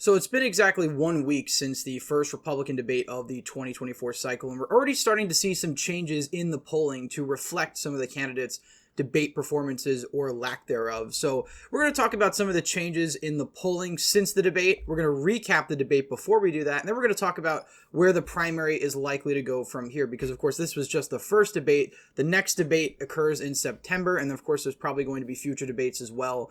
So it's been exactly 1 week since the first Republican debate of the 2024 cycle, and we're already starting to see some changes in the polling to reflect some of the candidates' debate performances or lack thereof. So we're going to talk about some of the changes in the polling since the debate. We're going to recap the debate before we do that, and then we're going to talk about where the primary is likely to go from here, because of course this was just the first debate. The next debate occurs in September, and of course there's probably going to be future debates as well.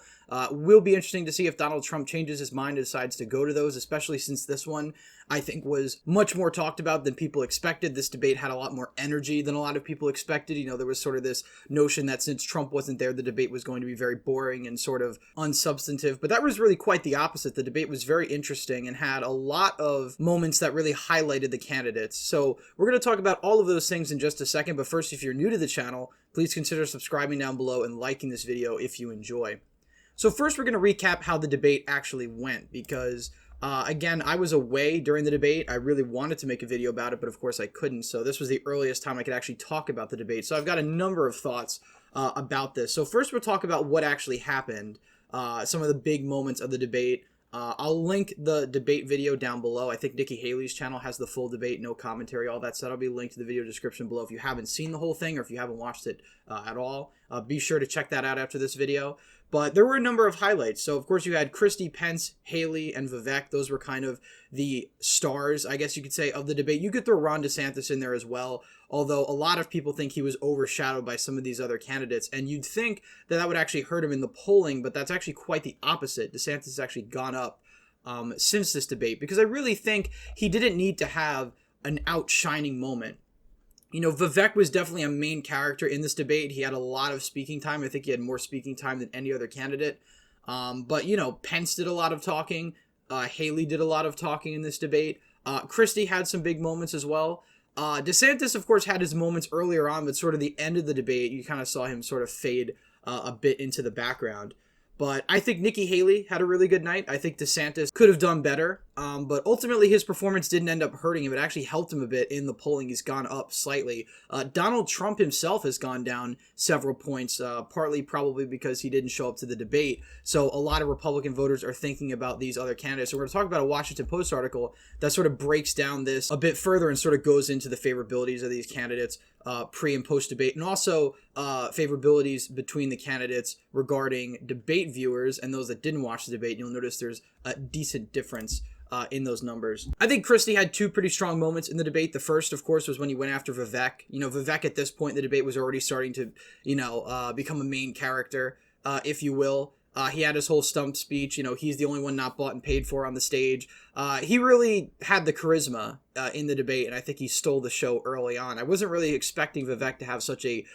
Will be interesting to see if Donald Trump changes his mind and decides to go to those, especially since this one I think was much more talked about than people expected. This debate had a lot more energy than a lot of people expected. You know, there was sort of this notion that since Trump wasn't there, the debate was going to be very boring and sort of unsubstantive, but that was really quite the opposite. The debate was very interesting and had a lot of moments that really highlighted the candidates. So we're going to talk about all of those things in just a second, but first, if you're new to the channel, please consider subscribing down below and liking this video if you enjoy. So first, we're going to recap how the debate actually went, because again, I was away during the debate. I really wanted to make a video about it, but of course I couldn't. So this was the earliest time I could actually talk about the debate. So I've got a number of thoughts about this. So first, we'll talk about what actually happened, some of the big moments of the debate. I'll link the debate video down below. I think Nikki Haley's channel has the full debate, no commentary, all that stuff. I'll be linked to the video description below if you haven't seen the whole thing or if you haven't watched it at all. Be sure to check that out after this video. But there were a number of highlights. So, of course, you had Kristi, Pence, Haley, and Vivek. Those were kind of the stars, I guess you could say, of the debate. You could throw Ron DeSantis in there as well, although a lot of people think he was overshadowed by some of these other candidates. And you'd think that that would actually hurt him in the polling, but that's actually quite the opposite. DeSantis has actually gone up since this debate, because I really think he didn't need to have an outshining moment. You know, Vivek was definitely a main character in this debate. He had a lot of speaking time. I think he had more speaking time than any other candidate. But, you know, Pence did a lot of talking. Haley did a lot of talking in this debate. Kristi had some big moments as well. DeSantis, of course, had his moments earlier on, but sort of the end of the debate, you kind of saw him sort of fade a bit into the background. But I think Nikki Haley had a really good night. I think DeSantis could have done better, but ultimately his performance didn't end up hurting him. It actually helped him a bit in the polling. He's gone up slightly. Donald Trump himself has gone down several points, partly probably because he didn't show up to the debate. So a lot of Republican voters are thinking about these other candidates. So we're going to talk about a Washington Post article that sort of breaks down this a bit further and sort of goes into the favorabilities of these candidates pre and post debate, and also favorabilities between the candidates regarding debate viewers and those that didn't watch the debate. You'll notice there's a decent difference in those numbers. I think Kristi had two pretty strong moments in the debate. The first, of course, was when he went after Vivek. You know, Vivek at this point in the debate was already starting to, you know, become a main character, if you will. He had his whole stump speech. You know, he's the only one not bought and paid for on the stage. He really had the charisma in the debate, and I think he stole the show early on. I wasn't really expecting Vivek to have such a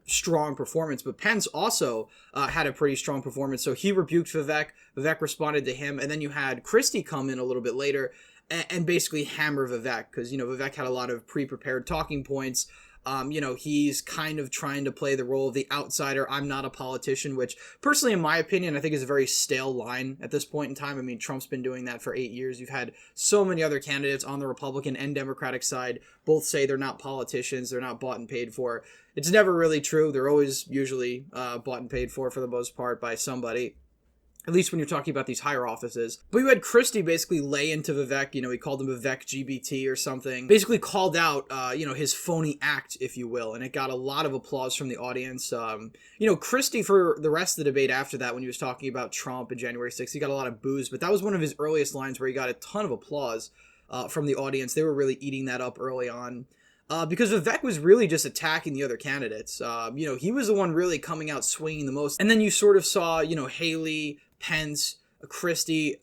strong performance, but Pence also had a pretty strong performance. So he rebuked Vivek. Vivek responded to him, and then you had Kristi come in a little bit later and basically hammer Vivek, because, you know, Vivek had a lot of pre-prepared talking points. You know, he's kind of trying to play the role of the outsider. I'm not a politician, which personally, in my opinion, I think is a very stale line at this point in time. I mean, Trump's been doing that for 8 years. You've had so many other candidates on the Republican and Democratic side both say they're not politicians, they're not bought and paid for. It's never really true. They're always usually bought and paid for the most part by somebody, at least when you're talking about these higher offices. But you had Kristi basically lay into Vivek. You know, he called him Vivek GBT or something. Basically called out, you know, his phony act, if you will. And it got a lot of applause from the audience. You know, Kristi, for the rest of the debate after that, when he was talking about Trump and January 6th, he got a lot of boos. But that was one of his earliest lines where he got a ton of applause from the audience. They were really eating that up early on. Because Vivek was really just attacking the other candidates. You know, he was the one really coming out swinging the most. And then you sort of saw, you know, Haley, Pence, Kristi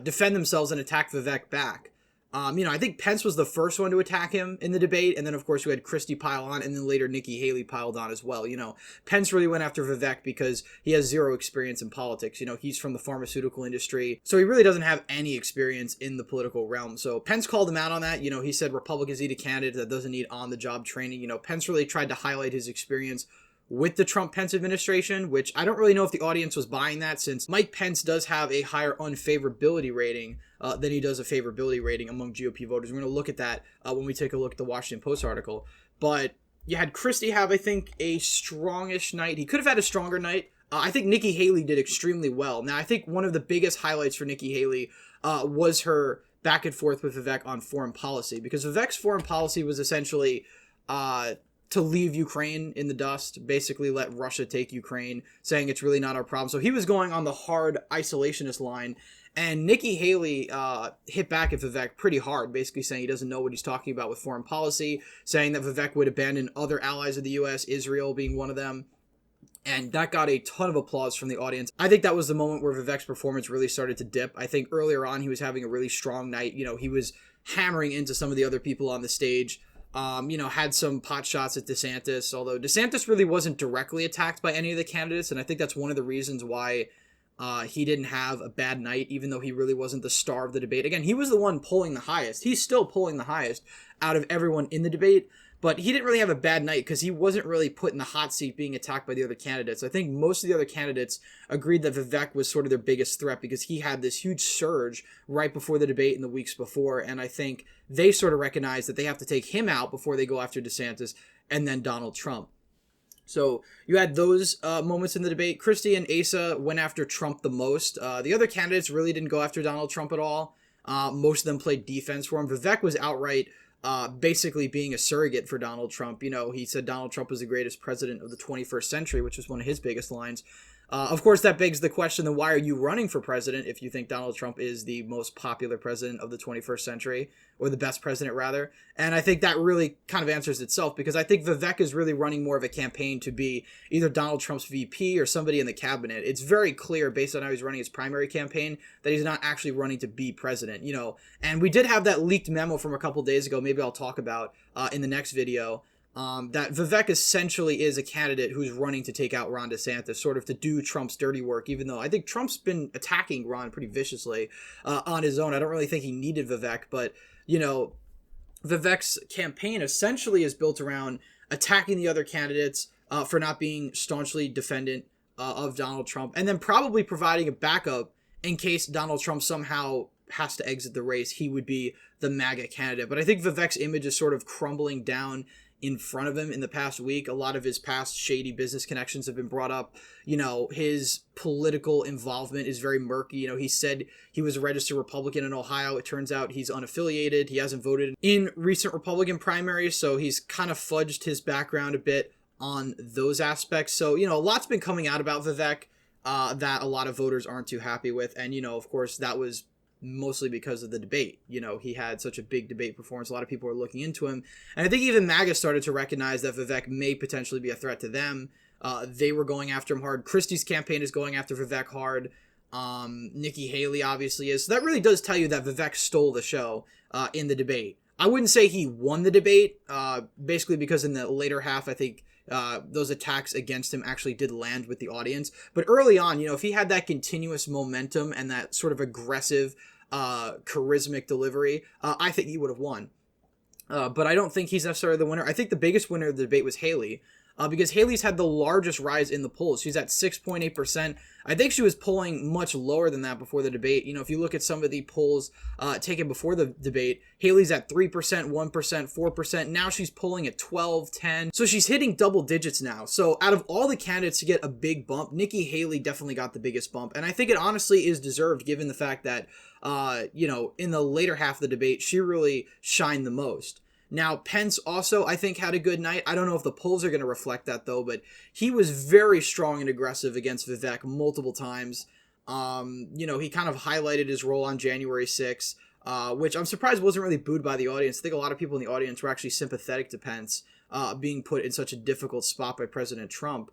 defend themselves and attack Vivek back. You know, I think Pence was the first one to attack him in the debate, and then of course you had Kristi pile on, and then later Nikki Haley piled on as well. You know, Pence really went after Vivek because he has zero experience in politics. You know, he's from the pharmaceutical industry, so he really doesn't have any experience in the political realm. So Pence called him out on that. You know, he said Republicans need a candidate that doesn't need on-the-job training. You know, Pence really tried to highlight his experience with the Trump-Pence administration, which I don't really know if the audience was buying that, since Mike Pence does have a higher unfavorability rating than he does a favorability rating among GOP voters. We're going to look at that when we take a look at the Washington Post article. But you had Kristi have, I think, a strongish night. He could have had a stronger night. I think Nikki Haley did extremely well. Now, I think one of the biggest highlights for Nikki Haley was her back and forth with Vivek on foreign policy, because Vivek's foreign policy was essentially to leave Ukraine in the dust, basically let Russia take Ukraine, saying it's really not our problem. So he was going on the hard isolationist line, and Nikki Haley hit back at Vivek pretty hard, basically saying he doesn't know what he's talking about with foreign policy, saying that Vivek would abandon other allies of the U.S., Israel being one of them. And that got a ton of applause from the audience. I think that was the moment where Vivek's performance really started to dip. I think earlier on he was having a really strong night. You know, he was hammering into some of the other people on the stage. Had some pot shots at DeSantis, although DeSantis really wasn't directly attacked by any of the candidates. And I think that's one of the reasons why he didn't have a bad night, even though he really wasn't the star of the debate. Again, he was the one polling the highest. He's still polling the highest out of everyone in the debate. But he didn't really have a bad night because he wasn't really put in the hot seat being attacked by the other candidates. I think most of the other candidates agreed that Vivek was sort of their biggest threat because he had this huge surge right before the debate in the weeks before. And I think they sort of recognized that they have to take him out before they go after DeSantis and then Donald Trump. So you had those moments in the debate. Kristi and Asa went after Trump the most. The other candidates really didn't go after Donald Trump at all. Most of them played defense for him. Vivek was outright basically being a surrogate for Donald Trump. You know, he said Donald Trump was the greatest president of the 21st century, which was one of his biggest lines. Of course, that begs the question, then why are you running for president if you think Donald Trump is the most popular president of the 21st century, or the best president, rather? And I think that really kind of answers itself, because I think Vivek is really running more of a campaign to be either Donald Trump's VP or somebody in the cabinet. It's very clear, based on how he's running his primary campaign, that he's not actually running to be president, you know. And we did have that leaked memo from a couple days ago, maybe I'll talk about in the next video, that Vivek essentially is a candidate who's running to take out Ron DeSantis, sort of to do Trump's dirty work, even though I think Trump's been attacking Ron pretty viciously on his own. I don't really think he needed Vivek, but, you know, Vivek's campaign essentially is built around attacking the other candidates for not being staunchly defendant of Donald Trump, and then probably providing a backup in case Donald Trump somehow has to exit the race. He would be the MAGA candidate. But I think Vivek's image is sort of crumbling down in front of him in the past week. A lot of his past shady business connections have been brought up. You know, his political involvement is very murky. You know, he said he was a registered Republican in Ohio. It turns out he's unaffiliated. He hasn't voted in recent Republican primaries, so he's kind of fudged his background a bit on those aspects. So, you know, a lot's been coming out about Vivek that a lot of voters aren't too happy with. And, you know, of course, that was mostly because of the debate. You know, he had such a big debate performance. A lot of people were looking into him. And I think even MAGA started to recognize that Vivek may potentially be a threat to them. They were going after him hard. Kristi's campaign is going after Vivek hard. Nikki Haley obviously is. So that really does tell you that Vivek stole the show in the debate. I wouldn't say he won the debate, basically because in the later half, I think those attacks against him actually did land with the audience. But early on, you know, if he had that continuous momentum and that sort of aggressive, charismatic delivery, I think he would have won. But I don't think he's necessarily the winner. I think the biggest winner of the debate was Haley, because Haley's had the largest rise in the polls. She's at 6.8%. I think she was polling much lower than that before the debate. You know, if you look at some of the polls taken before the debate, Haley's at 3%, 1%, 4%. Now she's polling at 12, 10. So she's hitting double digits now. So out of all the candidates to get a big bump, Nikki Haley definitely got the biggest bump. And I think it honestly is deserved, given the fact that, you know, in the later half of the debate, she really shined the most. Now, Pence also, I think, had a good night. I don't know if the polls are going to reflect that, though, but he was very strong and aggressive against Vivek multiple times. You know, he kind of highlighted his role on January 6th, which I'm surprised wasn't really booed by the audience. I think a lot of people in the audience were actually sympathetic to Pence being put in such a difficult spot by President Trump.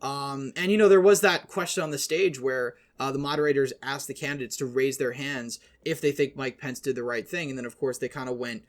And, you know, there was that question on the stage where the moderators asked the candidates to raise their hands if they think Mike Pence did the right thing. And then, of course, they kind of went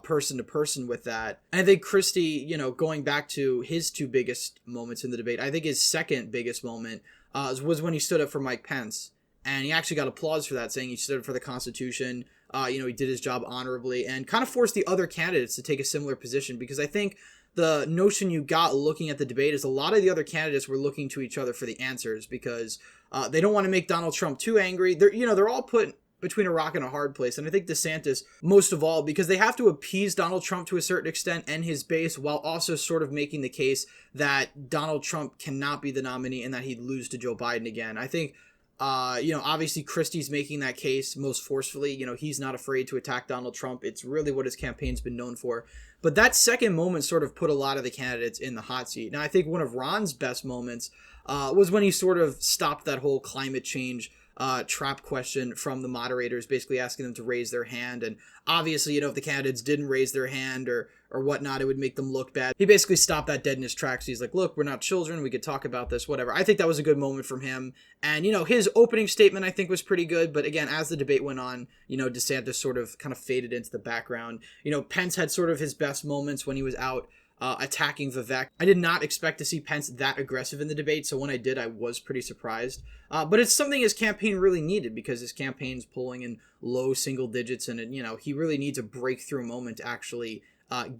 person to person with that. And I think Kristi, you know, going back to his two biggest moments in the debate, I think his second biggest moment was when he stood up for Mike Pence. And he actually got applause for that, saying he stood up for the Constitution. You know, he did his job honorably and kind of forced the other candidates to take a similar position, because I think the notion you got looking at the debate is a lot of the other candidates were looking to each other for the answers, because they don't want to make Donald Trump too angry. They're all put between a rock and a hard place. And I think DeSantis, most of all, because they have to appease Donald Trump to a certain extent and his base, while also sort of making the case that Donald Trump cannot be the nominee and that he'd lose to Joe Biden again. I think, obviously Kristi's making that case most forcefully. He's not afraid to attack Donald Trump. It's really what his campaign's been known for. But that second moment sort of put a lot of the candidates in the hot seat. Now, I think one of Ron's best moments was when he sort of stopped that whole climate change trap question from the moderators, basically asking them to raise their hand. And obviously, if the candidates didn't raise their hand or whatnot, it would make them look bad. He basically stopped that dead in his tracks. He's like, look, we're not children. We could talk about this, whatever. I think that was a good moment from him. And, his opening statement, I think, was pretty good. But again, as the debate went on, DeSantis sort of kind of faded into the background. Pence had sort of his best moments when he was out attacking Vivek. I did not expect to see Pence that aggressive in the debate, so when I did, I was pretty surprised. But it's something his campaign really needed, because his campaign's polling in low single digits, and he really needs a breakthrough moment to actually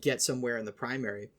get somewhere in the primary.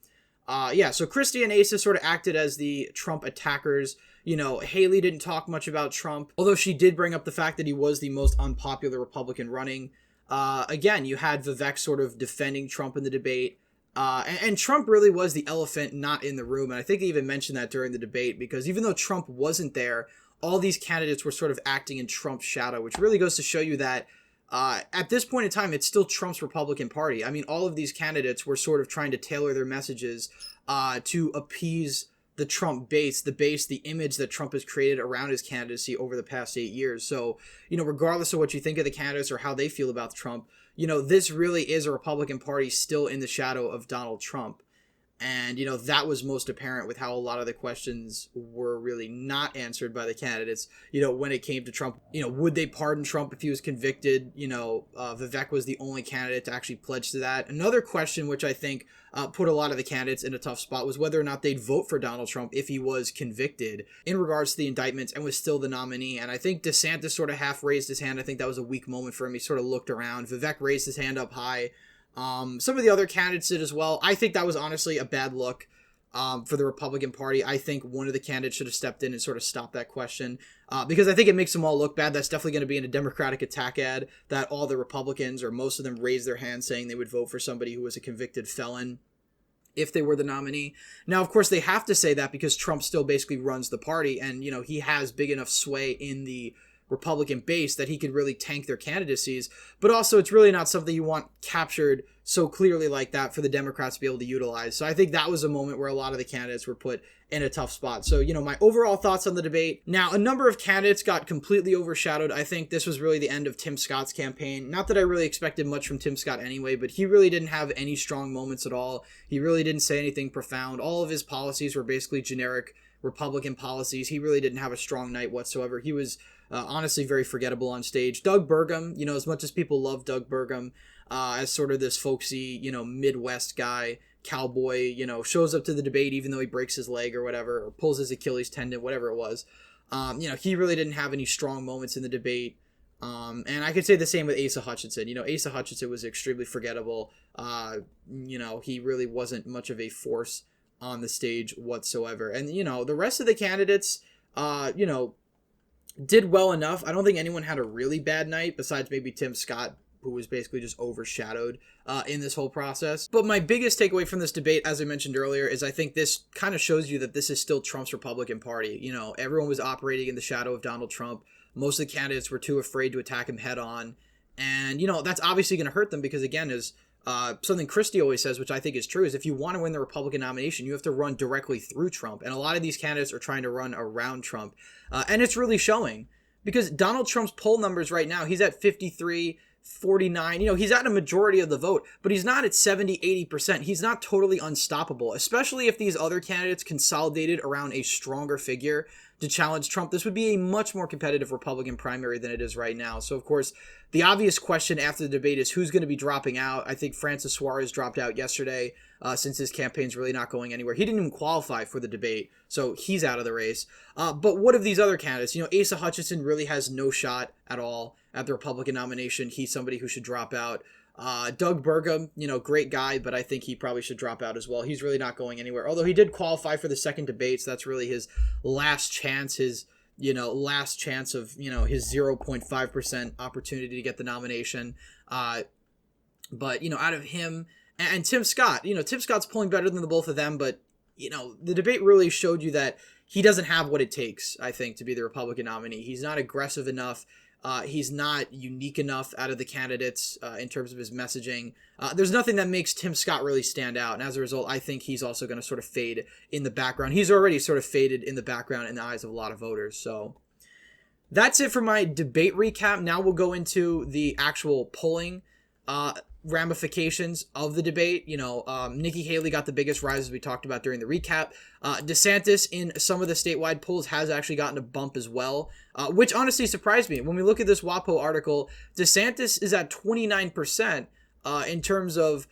So Kristi and Asa sort of acted as the Trump attackers. Haley didn't talk much about Trump, although she did bring up the fact that he was the most unpopular Republican running. Again, you had Vivek sort of defending Trump in the debate. And Trump really was the elephant not in the room. And I think they even mentioned that during the debate, because even though Trump wasn't there, all these candidates were sort of acting in Trump's shadow, which really goes to show you that at this point in time, it's still Trump's Republican Party. I mean, all of these candidates were sort of trying to tailor their messages to appease the Trump base, the image that Trump has created around his candidacy over the past 8 years. So, regardless of what you think of the candidates or how they feel about Trump, this really is a Republican Party still in the shadow of Donald Trump. And, that was most apparent with how a lot of the questions were really not answered by the candidates, when it came to Trump. Would they pardon Trump if he was convicted? Vivek was the only candidate to actually pledge to that. Another question, which I think put a lot of the candidates in a tough spot, was whether or not they'd vote for Donald Trump if he was convicted in regards to the indictments and was still the nominee. And I think DeSantis sort of half raised his hand. I think that was a weak moment for him. He sort of looked around. Vivek raised his hand up high. Some of the other candidates did as well. I think that was honestly a bad look for the Republican Party. I think one of the candidates should have stepped in and sort of stopped that question because I think it makes them all look bad. That's definitely going to be in a Democratic attack ad that all the Republicans, or most of them, raised their hands saying they would vote for somebody who was a convicted felon if they were the nominee. Now, of course, they have to say that because Trump still basically runs the party, and, he has big enough sway in the Republican base that he could really tank their candidacies. But also, it's really not something you want captured so clearly like that for the Democrats to be able to utilize. So I think that was a moment where a lot of the candidates were put in a tough spot. So, my overall thoughts on the debate. Now, a number of candidates got completely overshadowed. I think this was really the end of Tim Scott's campaign. Not that I really expected much from Tim Scott anyway, but he really didn't have any strong moments at all. He really didn't say anything profound. All of his policies were basically generic Republican policies. He really didn't have a strong night whatsoever. He was honestly very forgettable on stage. Doug Burgum, as much as people love Doug Burgum as sort of this folksy, Midwest guy, cowboy, shows up to the debate even though he breaks his leg or whatever, or pulls his Achilles tendon, whatever it was. He really didn't have any strong moments in the debate. And I could say the same with Asa Hutchinson. Asa Hutchinson was extremely forgettable. He really wasn't much of a force on the stage whatsoever. And, the rest of the candidates, did well enough. I don't think anyone had a really bad night besides maybe Tim Scott, who was basically just overshadowed in this whole process. But my biggest takeaway from this debate, as I mentioned earlier, is I think this kind of shows you that this is still Trump's Republican Party. Everyone was operating in the shadow of Donald Trump. Most of the candidates were too afraid to attack him head on. And, that's obviously going to hurt them because, again, as something Kristi always says, which I think is true, is if you want to win the Republican nomination, you have to run directly through Trump. And a lot of these candidates are trying to run around Trump. And it's really showing because Donald Trump's poll numbers right now, he's at 53, 49, he's at a majority of the vote, but he's not at 70, 80%. He's not totally unstoppable, especially if these other candidates consolidated around a stronger figure to challenge Trump. This would be a much more competitive Republican primary than it is right now. So, of course, the obvious question after the debate is who's going to be dropping out. I think Francis Suarez dropped out yesterday since his campaign's really not going anywhere. He didn't even qualify for the debate, so he's out of the race. But what of these other candidates? Asa Hutchinson really has no shot at all at the Republican nomination. He's somebody who should drop out. Doug Burgum, great guy, but I think he probably should drop out as well. He's really not going anywhere. Although he did qualify for the second debate, so that's really his last chance, his last chance of, his 0.5% opportunity to get the nomination. But, out of him and Tim Scott, Tim Scott's polling better than the both of them, but, the debate really showed you that he doesn't have what it takes, I think, to be the Republican nominee. He's not aggressive enough. He's not unique enough out of the candidates in terms of his messaging. There's nothing that makes Tim Scott really stand out. And as a result, I think he's also going to sort of fade in the background. He's already sort of faded in the background in the eyes of a lot of voters. So that's it for my debate recap. Now we'll go into the actual polling ramifications of the debate. Nikki Haley got the biggest rise, as we talked about during the recap. DeSantis in some of the statewide polls has actually gotten a bump as well, which honestly surprised me. When we look at this WAPO article, DeSantis is at 29% in terms of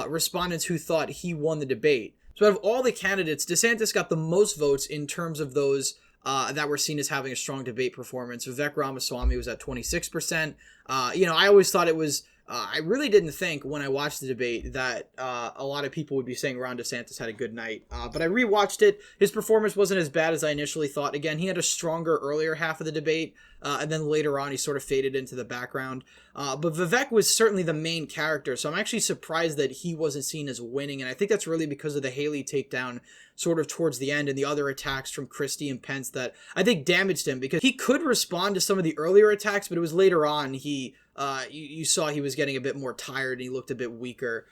respondents who thought he won the debate. So out of all the candidates, DeSantis got the most votes in terms of those that were seen as having a strong debate performance. Vivek Ramaswamy was at 26%. I always thought it was I really didn't think when I watched the debate that a lot of people would be saying Ron DeSantis had a good night. But I rewatched it. His performance wasn't as bad as I initially thought. Again, he had a stronger earlier half of the debate, and then later on he sort of faded into the background. But Vivek was certainly the main character, so I'm actually surprised that he wasn't seen as winning, and I think that's really because of the Haley takedown sort of towards the end and the other attacks from Kristi and Pence that I think damaged him, because he could respond to some of the earlier attacks, but it was later on you saw he was getting a bit more tired and he looked a bit weaker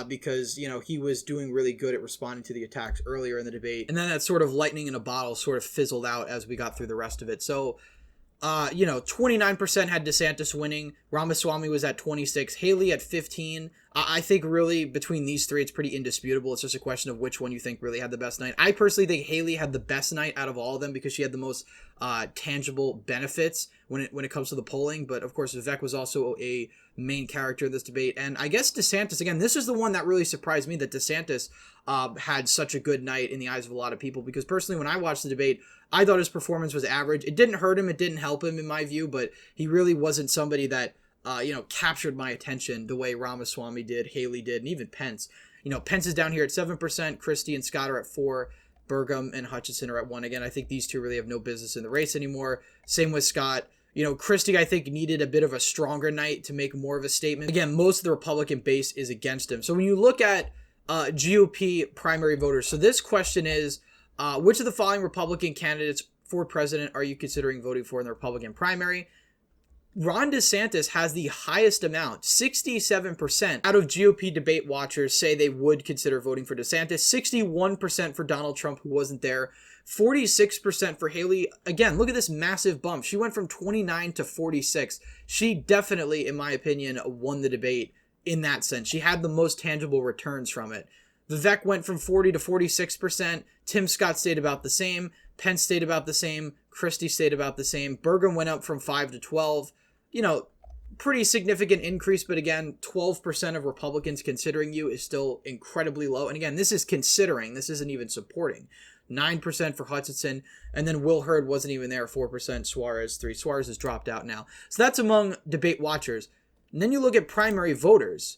because, he was doing really good at responding to the attacks earlier in the debate. And then that sort of lightning in a bottle sort of fizzled out as we got through the rest of it. So, 29% had DeSantis winning. Ramaswamy was at 26, Haley at 15. I think really between these three, it's pretty indisputable. It's just a question of which one you think really had the best night. I personally think Haley had the best night out of all of them because she had the most tangible benefits when it comes to the polling. But of course, Vivek was also a main character in this debate. And I guess DeSantis, again, this is the one that really surprised me, that DeSantis had such a good night in the eyes of a lot of people. Because personally, when I watched the debate, I thought his performance was average. It didn't hurt him. It didn't help him in my view. But he really wasn't somebody that captured my attention the way Ramaswamy did, Haley did, and even Pence. Pence is down here at 7%, Kristi and Scott are at 4%, Burgum and Hutchinson are at 1%. Again, I think these two really have no business in the race anymore. Same with Scott. Kristi, I think, needed a bit of a stronger night to make more of a statement. Again, most of the Republican base is against him. So when you look at GOP primary voters, so this question is, which of the following Republican candidates for president are you considering voting for in the Republican primary? Ron DeSantis has the highest amount. 67% out of GOP debate watchers say they would consider voting for DeSantis. 61% for Donald Trump, who wasn't there. 46% for Haley. Again, look at this massive bump. She went from 29 to 46. She definitely, in my opinion, won the debate in that sense. She had the most tangible returns from it. Vivek went from 40 to 46%. Tim Scott stayed about the same. Pence stayed about the same. Kristi stayed about the same. Burgum went up from 5 to 12. Pretty significant increase, but again, 12% of Republicans considering you is still incredibly low. And again, this is considering, this isn't even supporting. 9% for Hutchinson, and then Will Hurd wasn't even there, 4%, Suarez 3%. Suarez has dropped out now. So that's among debate watchers. And then you look at primary voters,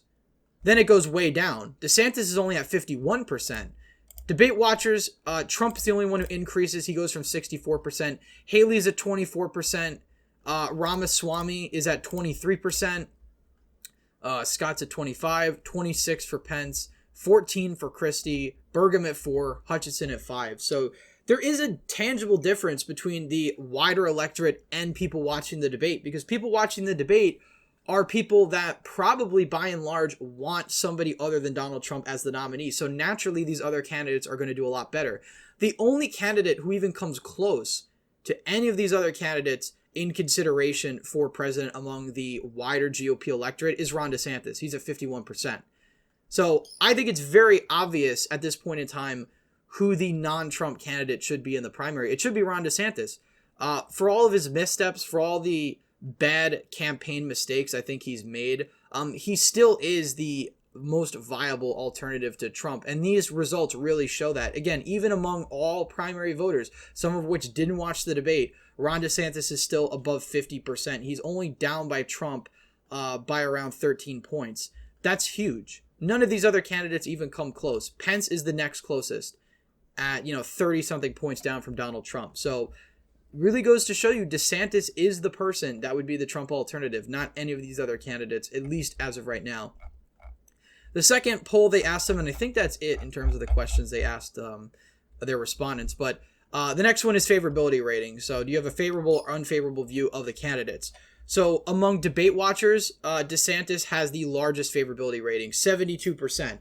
then it goes way down. DeSantis is only at 51%. Debate watchers, Trump is the only one who increases. He goes from 64%. Haley's at 24%. Ramaswamy is at 23%. Scott's at 25%. 26% for Pence. 14% for Kristi. Burgum at 4%. Hutchinson at 5%. So there is a tangible difference between the wider electorate and people watching the debate, because people watching the debate are people that probably by and large want somebody other than Donald Trump as the nominee. So naturally, these other candidates are going to do a lot better. The only candidate who even comes close to any of these other candidates in consideration for president among the wider GOP electorate is Ron DeSantis. He's at 51%. So I think it's very obvious at this point in time who the non-Trump candidate should be in the primary. It should be Ron DeSantis. For all of his missteps, for all the bad campaign mistakes I think he's made, he still is the most viable alternative to Trump. And these results really show that. Again, even among all primary voters, some of which didn't watch the debate, Ron DeSantis is still above 50%. He's only down by Trump by around 13 points. That's huge. None of these other candidates even come close. Pence is the next closest at, 30-something points down from Donald Trump. So really goes to show you DeSantis is the person that would be the Trump alternative, not any of these other candidates, at least as of right now. The second poll they asked them, and I think that's it in terms of the questions they asked their respondents, but the next one is favorability rating. So do you have a favorable or unfavorable view of the candidates? So among debate watchers, DeSantis has the largest favorability rating, 72%.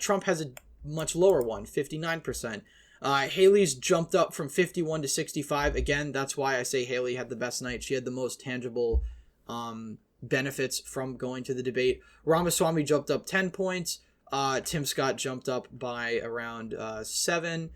Trump has a much lower one, 59%. Haley's jumped up from 51 to 65. Again, that's why I say Haley had the best night. She had the most tangible benefits from going to the debate. Ramaswamy jumped up 10 points. Tim Scott jumped up by around 7.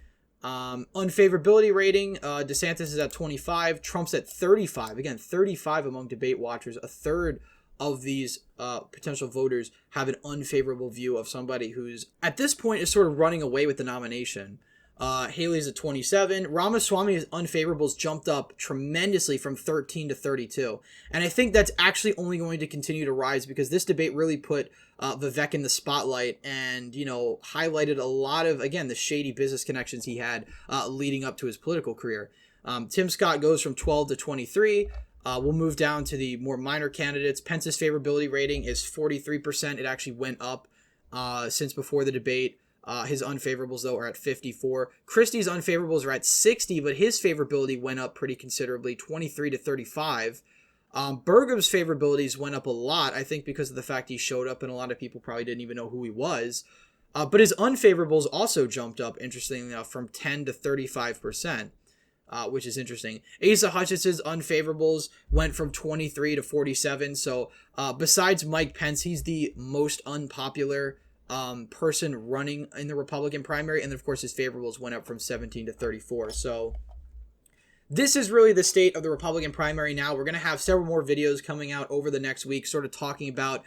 Unfavorability rating, DeSantis is at 25. Trump's at 35. Again, 35 among debate watchers. A third of these potential voters have an unfavorable view of somebody who's, at this point, is sort of running away with the nomination. Haley's at 27. Ramaswamy's unfavorables jumped up tremendously from 13 to 32. And I think that's actually only going to continue to rise because this debate really put Vivek in the spotlight and, highlighted a lot of, again, the shady business connections he had leading up to his political career. Tim Scott goes from 12 to 23. We'll move down to the more minor candidates. Pence's favorability rating is 43%. It actually went up since before the debate. His unfavorables, though, are at 54. Kristi's unfavorables are at 60, but his favorability went up pretty considerably, 23 to 35. Burgum's favorabilities went up a lot, I think because of the fact he showed up and a lot of people probably didn't even know who he was. But his unfavorables also jumped up, interestingly enough, from 10 to 35%, which is interesting. Asa Hutchinson's unfavorables went from 23 to 47. So besides Mike Pence, he's the most unpopular person running in the Republican primary, and then of course his favorables went up from 17 to 34. So this is really the state of the Republican primary now. We're going to have several more videos coming out over the next week sort of talking about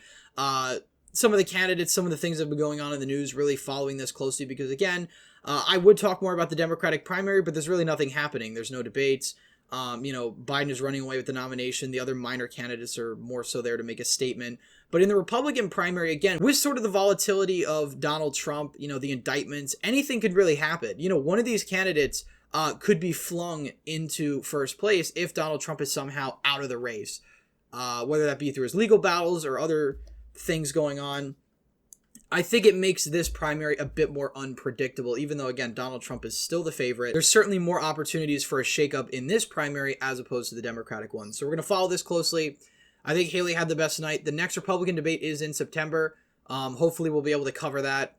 some of the candidates, some of the things that have been going on in the news, really following this closely because again, I would talk more about the Democratic primary, but there's really nothing happening. There's no debates. Biden is running away with the nomination. The other minor candidates are more so there to make a statement. But in the Republican primary, again, with sort of the volatility of Donald Trump, the indictments, anything could really happen. One of these candidates could be flung into first place if Donald Trump is somehow out of the race, whether that be through his legal battles or other things going on. I think it makes this primary a bit more unpredictable, even though, again, Donald Trump is still the favorite. There's certainly more opportunities for a shakeup in this primary as opposed to the Democratic one. So we're going to follow this closely. I think Haley had the best night. The next Republican debate is in September. Hopefully we'll be able to cover that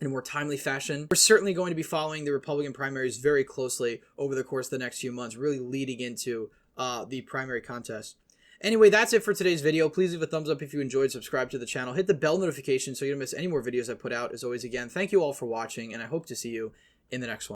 in a more timely fashion. We're certainly going to be following the Republican primaries very closely over the course of the next few months, really leading into the primary contest. Anyway, that's it for today's video. Please leave a thumbs up if you enjoyed, subscribe to the channel, hit the bell notification so you don't miss any more videos I put out. As always, again, thank you all for watching, and I hope to see you in the next one.